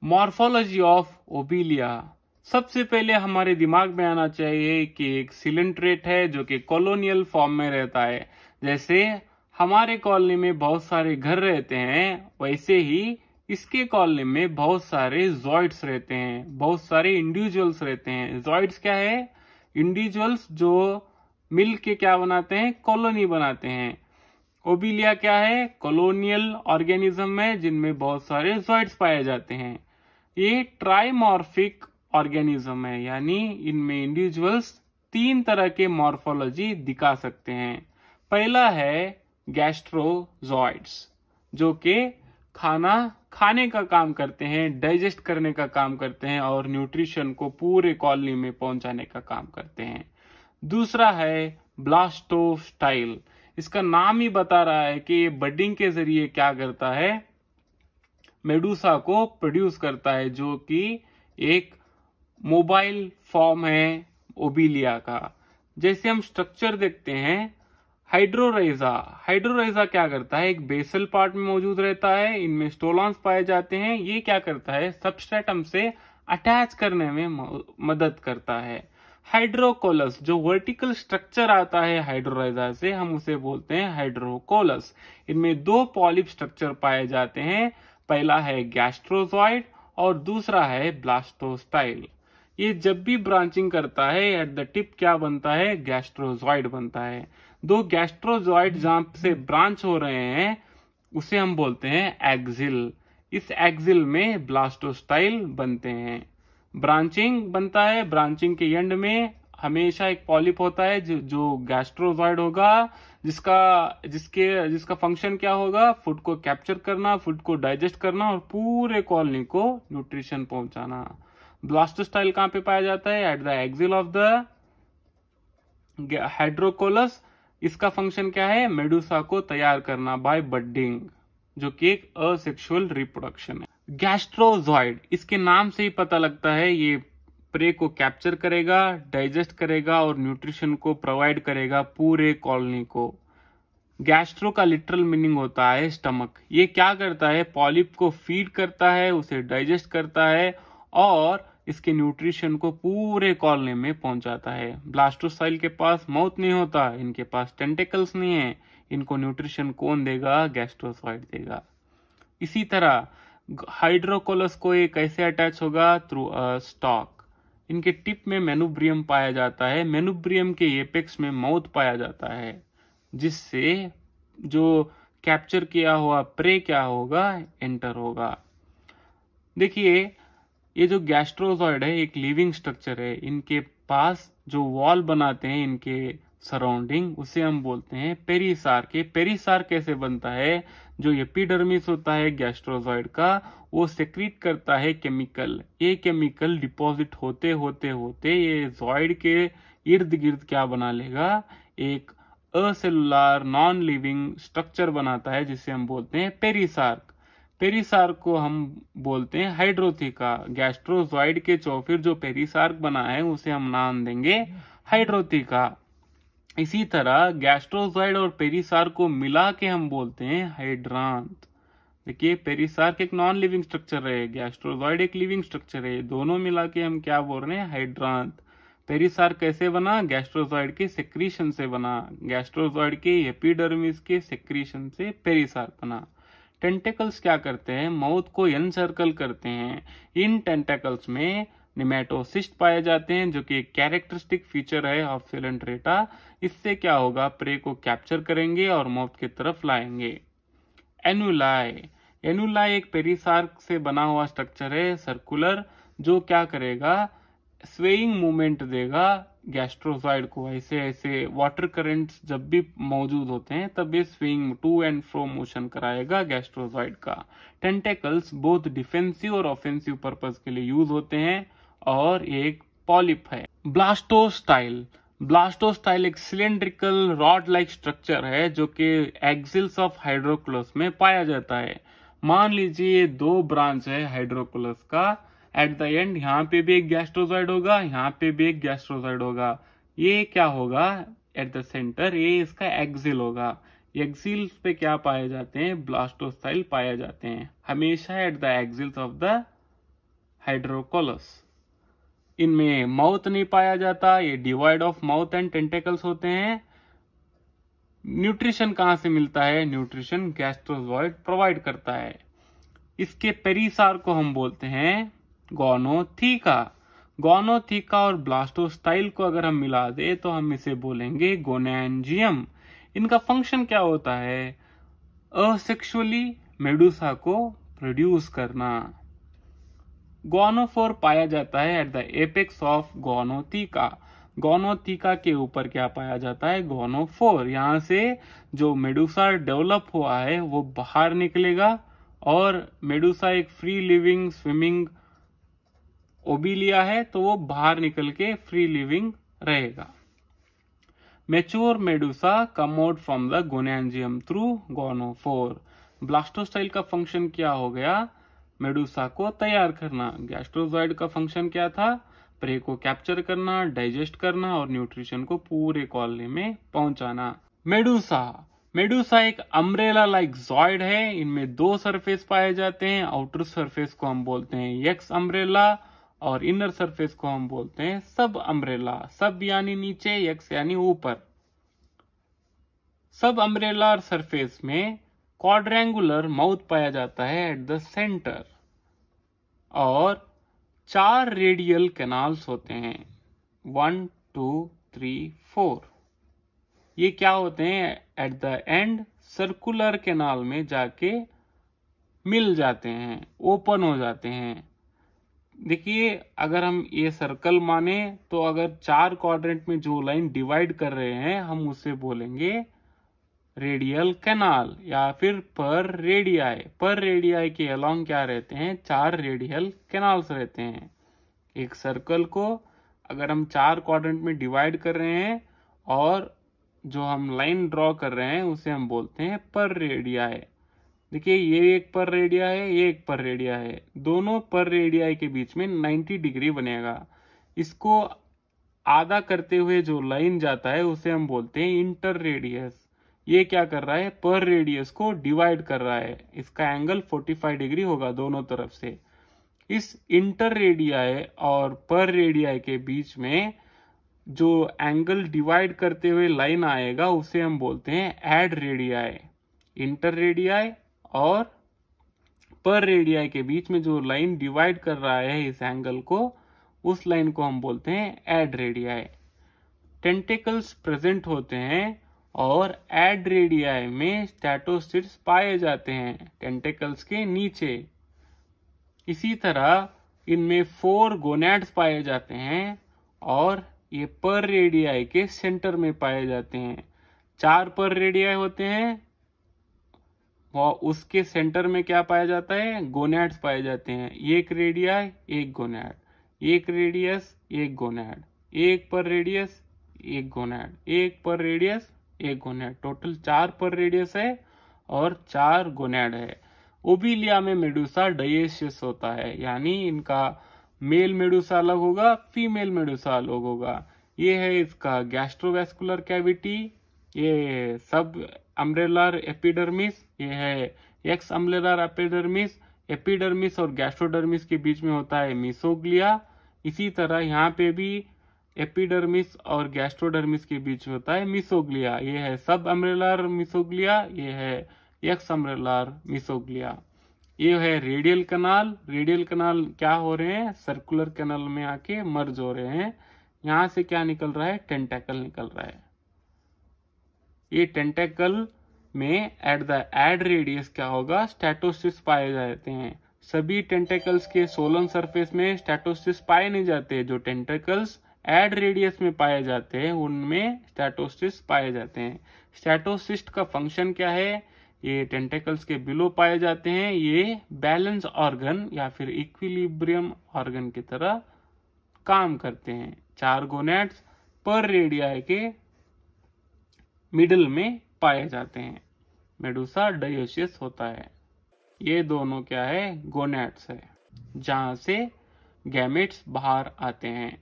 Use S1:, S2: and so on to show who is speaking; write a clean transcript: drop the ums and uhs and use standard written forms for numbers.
S1: Morphology of Obelia. सबसे पहले हमारे दिमाग में आना चाहिए कि एक सिलेंट्रेट है जो कि कॉलोनियल फॉर्म में रहता है। जैसे हमारे कॉलोनी में बहुत सारे घर रहते हैं, वैसे ही इसके कॉलोनी में बहुत सारे जॉइड्स रहते हैं, बहुत सारे इंडिविजुअल्स रहते हैं। जॉइड्स क्या है? इंडिविजुअल्स जो मिल के क्या बनाते हैं? कॉलोनी बनाते हैं। ओबिलिया क्या है? कॉलोनियल ऑर्गेनिज्म है जिनमें बहुत सारे जॉइड्स पाए जाते हैं। ये ट्राइमॉर्फिक ऑर्गेनिज्म है, यानी इनमें इंडिविजुअल्स 3 तरह के मॉर्फोलॉजी दिखा सकते हैं। पहला है गैस्ट्रोजॉइड्स, जो कि खाने का काम करते हैं, डाइजेस्ट करने का काम करते हैं और न्यूट्रिशन को पूरे कॉलोनी में पहुंचाने का काम करते हैं। दूसरा है ब्लास्टोस्टाइल। इसका नाम ही बता रहा है कि ये बडिंग के जरिए क्या करता है? मेडूसा को प्रोड्यूस करता है, जो कि एक मोबाइल फॉर्म है ओबिलिया का। जैसे हम स्ट्रक्चर देखते हैं, हाइड्रोराइजा क्या करता है? एक बेसल पार्ट में मौजूद रहता है, इनमें स्टोलॉन्स पाए जाते हैं। ये क्या करता है? सबस्ट्रेटम से अटैच करने में मदद करता है। हाइड्रोकोलस, जो वर्टिकल स्ट्रक्चर आता है हाइड्रोराइजा से, हम उसे बोलते हैं हाइड्रोकोलस। इनमें 2 पॉलिप स्ट्रक्चर पाए जाते हैं, पहला है गैस्ट्रोजॉइड और दूसरा है ब्लास्टोस्टाइल। ये जब भी ब्रांचिंग करता है एट द टिप क्या बनता है? गैस्ट्रोजॉइड बनता है। 2 गैस्ट्रोजॉइड जहां से ब्रांच हो रहे हैं उसे हम बोलते हैं एक्सिल। इस एक्सिल में ब्लास्टोस्टाइल बनते हैं। ब्रांचिंग बनता है, ब्रांचिंग के एंड में हमेशा एक पॉलिप होता है जो गैस्ट्रोजॉइड होगा, जिसका फंक्शन क्या होगा? फूड को कैप्चर करना, फूड को डाइजेस्ट करना और पूरे कॉलोनी को न्यूट्रिशन पहुंचाना। ब्लास्टोस्टाइल कहां पे पाया जाता है? At the axil of the hydrocaulus. इसका फंक्शन क्या है? मेडूसा को तैयार करना बाय बडिंग, जो कि एक असेक्सुअल रिप्रोडक्शन है। गैस्ट्रोजॉइड, इसके नाम से ही पता लगता है ये प्रे को कैप्चर करेगा, डाइजेस्ट करेगा और न्यूट्रिशन को प्रोवाइड करेगा पूरे कॉलोनी को। गैस्ट्रो का लिटरल मीनिंग होता है स्टमक। ये क्या करता है? पॉलिप को फीड करता है, उसे डाइजेस्ट करता है और इसके न्यूट्रिशन को पूरे कॉलोनी में पहुंचाता है। ब्लास्टोस्टाइल के पास माउथ नहीं होता, इनके पास टेंटिकल्स नहीं है, इनको न्यूट्रिशन कौन देगा? गैस्ट्रोजॉइड देगा। इसी तरह हाइड्रोकोलस को ये कैसे अटैच होगा? Through a stock. इनके टिप में मेनुब्रियम पाया जाता है, मेनुब्रियम के एपेक्स में माउथ पाया जाता है, जिससे जो कैप्चर किया हुआ प्रे क्या होगा? एंटर होगा। देखिए, ये जो गैस्ट्रोजॉइड है एक लिविंग स्ट्रक्चर है। इनके पास जो वॉल बनाते हैं इनके सराउंडिंग, उसे हम बोलते हैं पेरिसार के। पेरिसार कैसे बनता है? जो एपिडर्मिस होता है गैस्ट्रोजॉइड का, वो सेक्रीट करता है केमिकल। ये केमिकल डिपॉजिट होते होते होते ये जॉइड के इर्द गिर्द क्या बना लेगा? एक असेलुलर नॉन लिविंग स्ट्रक्चर बनाता है, जिसे हम बोलते हैं पेरिसार्क। पेरिसार्क को हम बोलते हैं हाइड्रोथिका। गैस्ट्रोजॉइड के चौफिर जो पेरिसार्क बना है उसे हम नाम देंगे हाइड्रोथिका। इसी तरह गैस्ट्रोजॉइड और पेरिसार्क को मिला के हम बोलते हैं हाइड्रांत। देखिए, पेरिसार्क एक नॉन लिविंग स्ट्रक्चर है, गैस्ट्रोजॉइड एक लिविंग स्ट्रक्चर है, दोनों मिला के हम क्या बोल रहे हैं? हाइड्रांत। पेरिसार्क कैसे बना? गैस्ट्रोजॉइड के सेक्रीशन से बना, गैस्ट्रोजॉइड के एपिडर्मिस के सेक्रीशन से पेरिसार्क बना। टेंटेकल्स क्या करते हैं? माउथ को एनसर्कल करते हैं। इन टेंटेकल्स में निमेटोसिस्ट पाए जाते हैं, जो कि एक कैरेक्टरिस्टिक फीचर है ऑफ सिलेंट्रेटा। इससे क्या होगा? प्रे को कैप्चर करेंगे और माउथ की तरफ लाएंगे। एनुलाई, एनुलाई एक पेरिसार्क से बना हुआ स्ट्रक्चर है, सर्कुलर, जो क्या करेगा? स्वेइंग मूवमेंट देगा गैस्ट्रोजॉइड को। ऐसे ऐसे वाटर करंट्स जब भी मौजूद होते हैं तब ये swing to and fro motion कराएगा गैस्ट्रोजॉइड का। टेंटेकल्स बोथ डिफेंसिव और ऑफेंसिव पर्पस के लिए यूज होते हैं और एक पॉलिप है। ब्लास्टोस्टाइल, ब्लास्टोस्टाइल एक सिलेंड्रिकल रॉड लाइक स्ट्रक्चर है जो कि एक्सिल्स ऑफ हाइड्रोकोलस में पाया जाता है। मान लीजिए ये 2 ब्रांच है हाइड्रोकोलस का, एट द एंड यहाँ पे भी एक गैस्ट्रोजॉइड होगा, यहाँ पे भी एक गैस्ट्रोजॉइड होगा। ये क्या होगा? एट द सेंटर ये इसका एक्सिल होगा। एक्सिल पे क्या पाए जाते हैं? ब्लास्टोस्टाइल पाए जाते हैं, हमेशा at the axils of the hydrocaulus. इनमें माउथ नहीं पाया जाता, ये devoid of mouth and tentacles होते हैं। न्यूट्रिशन कहां से मिलता है? न्यूट्रिशन गैस्ट्रोजॉइड प्रोवाइड करता है। इसके पेरिसार को हम बोलते हैं गोनोथीका। गोनोथीका और ब्लास्टोस्टाइल को अगर हम मिला दे तो हम इसे बोलेंगे गोनैंजियम। इनका फंक्शन क्या होता है? असेक्सुअली मेडुसा को प्रोड्यूस करना। गोनोफोर पाया जाता है एट द एपेक्स ऑफ गोनोथीका। गोनोथीका के ऊपर क्या पाया जाता है? गोनोफोर। यहां से जो मेडुसा डेवलप हुआ है वो बाहर निकलेगा और मेडुसा एक फ्री लिविंग स्विमिंग ओबिलिया है, तो वो बाहर निकल के फ्री लिविंग रहेगा। Mature medusa come out from the gonangium through gonophore. Blastostyle का फंक्शन क्या हो गया? मेडुसा को तैयार करना। गैस्ट्रोजॉइड का फंक्शन क्या था? प्रे को कैप्चर करना, डाइजेस्ट करना और न्यूट्रिशन को पूरे कॉलोनी में पहुंचाना। मेडुसा एक अम्ब्रेला लाइक जॉइड है। इनमें दो सरफेस पाए जाते हैं। आउटर सरफेस को हम बोलते हैं एक्स अम्ब्रेला और इनर सरफेस को हम बोलते हैं सब अम्ब्रेला। सब यानी नीचे, एक्स यानी ऊपर। सब अम्ब्रेला सरफेस में क्वाड्रेंगुलर माउथ पाया जाता है एट द सेंटर और 4 रेडियल कैनाल्स होते हैं। 1, 2, 3, 4। ये क्या होते हैं? At the end circular canal में जाके मिल जाते हैं, ओपन हो जाते हैं। देखिए, अगर हम ये सर्कल माने तो अगर 4 क्वाड्रेंट में जो लाइन डिवाइड कर रहे हैं हम उसे बोलेंगे रेडियल कैनाल या फिर पर रेडियाई। पर रेडियाई के अलोंग क्या रहते हैं? 4 रेडियल कैनाल्स रहते हैं। एक सर्कल को अगर हम 4 क्वाड्रेंट में डिवाइड कर रहे हैं और जो हम लाइन ड्रॉ कर रहे हैं उसे हम बोलते हैं पर रेडियाई। देखिए, ये एक पर रेडिया है, ये एक पर रेडिया है। दोनों पर रेडियाई के बीच में 90 डिग्री बनेगा। इसको आधा करते हुए जो लाइन जाता है उसे हम बोलते हैं इंटर रेडियस। ये क्या कर रहा है? पर रेडियस को डिवाइड कर रहा है। इसका एंगल 45 डिग्री होगा दोनों तरफ से। इस इंटर रेडियाई और पर रेडियाई के बीच में जो एंगल डिवाइड करते हुए लाइन आएगा उसे हम बोलते हैं एड रेडियाई। इंटर रेडियाई और पर रेडियाई के बीच में जो लाइन डिवाइड कर रहा है इस एंगल को, उस लाइन को हम बोलते हैं एड रेडियाई। टेंटेकल्स प्रेजेंट होते हैं और एड रेडियाई में स्टैटोसिट्स पाए जाते हैं टेंटेकल्स के नीचे। इसी तरह इनमें 4 गोनैड्स पाए जाते हैं और ये पर रेडियाई के सेंटर में पाए जाते हैं। 4 पर रेडियाई होते हैं और उसके सेंटर में क्या पाया जाता है? गोनैड्स पाए जाते हैं। एक रेडियाई, एक गोनैड, एक रेडियस, एक गोनैड, एक पर रेडियस, एक गोनैड, एक पर रेडियस, एक गोनैड। टोटल 4 पर रेडियस है और 4 गोनैड है। ओबिलिया में मेडुसा डायेशियस होता है, यानी इनका मेल मेडुसा अलग होगा, फीमेल मेडुसा अलग होगा। ये है इसका गैस्ट्रोवेस्कुलर कैविटी, ये सब अम्ब्रेलर एपिडर्मिस, ये है एक्स अम्ब्रेलर एपिडर्मिस। एपिडर्मिस और गैस्ट्रोडर्मिस के बीच में होता है मीसोग्लिया। इसी तरह यहाँ पे भी एपिडर्मिस और गैस्ट्रोडर्मिस के बीच में होता है मीसोग्लिया। ये है सब अम्ब्रेलर मीसोग्लिया, ये है एक्स अम्ब्रेलर मीसोग्लिया। ये है रेडियल कैनाल। रेडियल कैनाल क्या हो रहे हैं? सर्कुलर कैनाल में आके मर्ज हो रहे हैं। यहां से क्या निकल रहा है? टेंटेकल निकल रहा है। ये टेंटेकल में एट द एड रेडियस क्या होगा? स्टैटोसिस पाए जाते हैं। सभी टेंटेकल्स के सोलन सरफेस में स्टैटोसिस पाए नहीं जाते। जो टेंटेकल्स एड रेडियस में पाए जाते हैं उनमें स्टैटोसिस पाए जाते हैं। स्टैटोसिस्ट का फंक्शन क्या है? ये टेंटेकल्स के बिलो पाए जाते हैं। ये बैलेंस ऑर्गन या फिर इक्विलिब्रियम ऑर्गन की तरह काम करते हैं। 4 गोनैड्स पर रेडियाई के मिडल में पाए जाते हैं। मेडुसा डायेशियस होता है। ये दोनों क्या है? गोनैड्स है, जहां से गैमेट्स बाहर आते हैं।